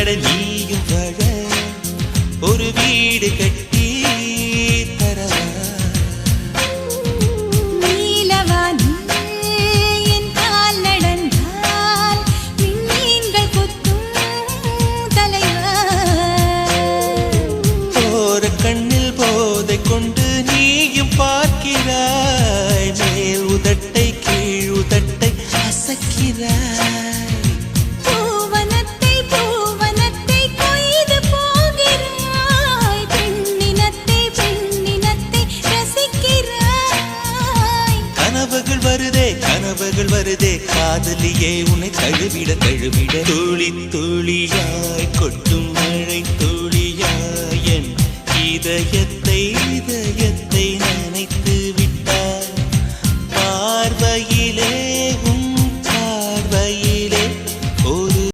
அட நீயும் வாழ ஒரு வீடு கட்டி தரவா கண்ணில் போதை கொண்டு நீயும் பார்க்கிறாய் மேல் உதட்டை கீழ் உதட்டை அசக்கிறாய் பூவனத்தை பூவனத்தை கொய்து போகிறாய் பெண்ணினத்தை பெண்ணினத்தை ரசிக்கிறாய் கனவுகள் வருதே காதலியே உன்னை தழுவிட தழுவிட துளி துளியாய் கொட்டும் மழை துளியாய் என் இதயத்தை